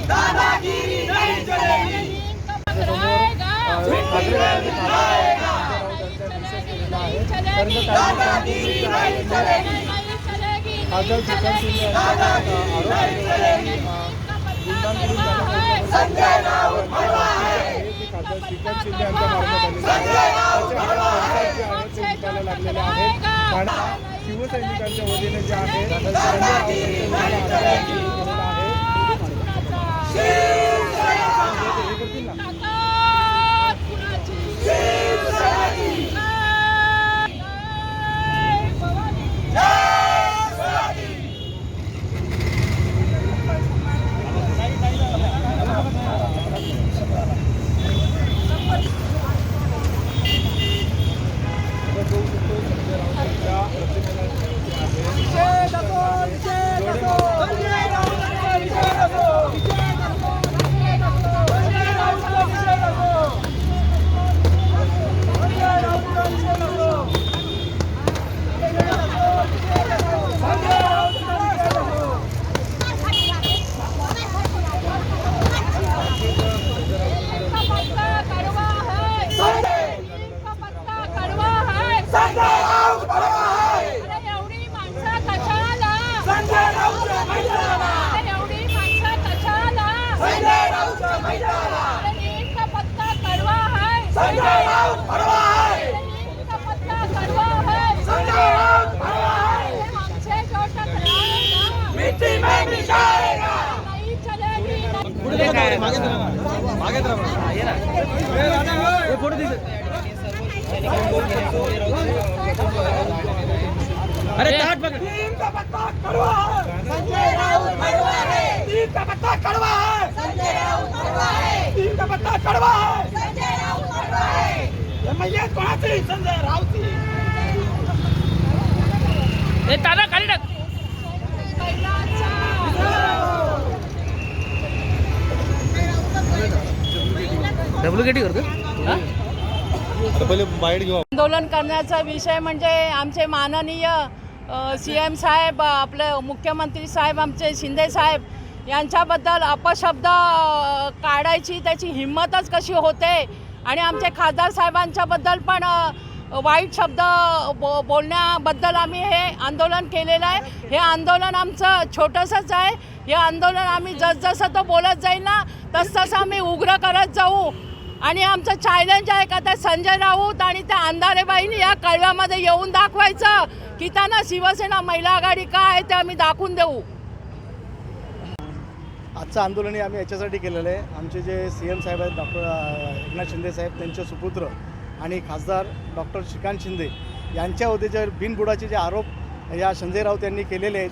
दादागिरी नहीं चलेगी। दादागिरी नहीं चलेगी। संजय राऊत शिवसैनिकांच्या वतीने जे आहे अरे ताट पकड़। टीम का पत्ता कड़वा है, संजय राउत कड़वा है। टीम का पत्ता कड़वा है, संजय राउत कड़वा है। टीम का पत्ता कड़वा है, संजय राउत कड़वा है। एमएलए कोणाची? संजय राऊत। हे ताना खाली टाक। डब्ल्यूकेटी करतो आंदोलन करण्याचा विषय म्हणजे आमचे माननीय CM साहेब, आपले मुख्यमंत्री साहेब, आमचे शिंदे साहेब यांच्याबद्दल अपशब्द काढायची त्याची हिंमतच कशी होते आणि आमचे खासदार साहेबांच्याबद्दल पण वाईट शब्द बोलण्याबद्दल आम्ही हे आंदोलन केलेलं आहे। हे आंदोलन आमचं छोटंसंच आहे। हे आंदोलन आम्ही जसजसं तो बोलत जाईल ना तसतसं आम्ही उग्र करत जाऊ आणि आमचं चॅलेंज आहे का त्या संजय राऊत आणि त्या अंधारेबाईंनी या कळव्यामध्ये येऊन दाखवायचं की त्यांना शिवसेना महिला आघाडी काय आहे ते आम्ही दाखवून देऊ। आजचं आंदोलन आम्ही याच्यासाठी केलेलं आहे। आमचे जे CM साहेब आहेत डॉक्टर एकनाथ शिंदे साहेब, त्यांचे सुपुत्र आणि खासदार डॉक्टर श्रीकांत शिंदे यांच्या जे बिनबुडाचे जे आरोप या संजय राऊत यांनी केलेले आहेत,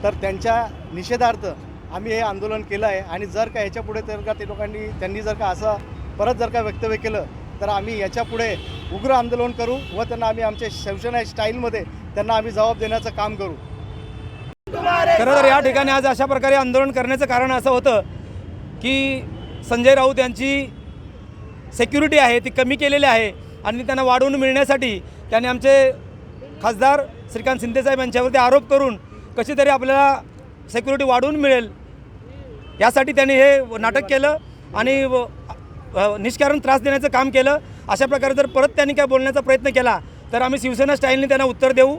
तर त्यांच्या निषेधार्थ आम्ही हे आंदोलन केलं आहे। आणि जर का ह्याच्यापुढे तर का त्यांनी जर का असं परत जर का वक्तव्य केलं तर आम्ही याच्यापुढे उग्र आंदोलन करू व त्यांना आम्ही आमच्या शिवसेना स्टाईलमध्ये त्यांना आम्ही जबाब देण्याचं काम करू। खरं तर या ठिकाणी आज अशा प्रकारे आंदोलन करण्याचं कारण असं होतं की संजय राऊत यांची सिक्युरिटी आहे ती कमी केलेली आहे आणि त्यांना वाढवून मिळण्यासाठी त्यांनी आमचे खासदार श्रीकांत शिंदेसाहेब यांच्यावरती आरोप करून कशी तरी आपल्याला सिक्युरिटी वाढवून मिळेल यासाठी त्यांनी हे नाटक केलं आणि निष्कारण त्रास देण्याचं काम केलं। अशा प्रकारे जर परत त्यांनी काय बोलण्याचा प्रयत्न केला तर आम्ही शिवसेना स्टाईलने त्यांना उत्तर देऊ।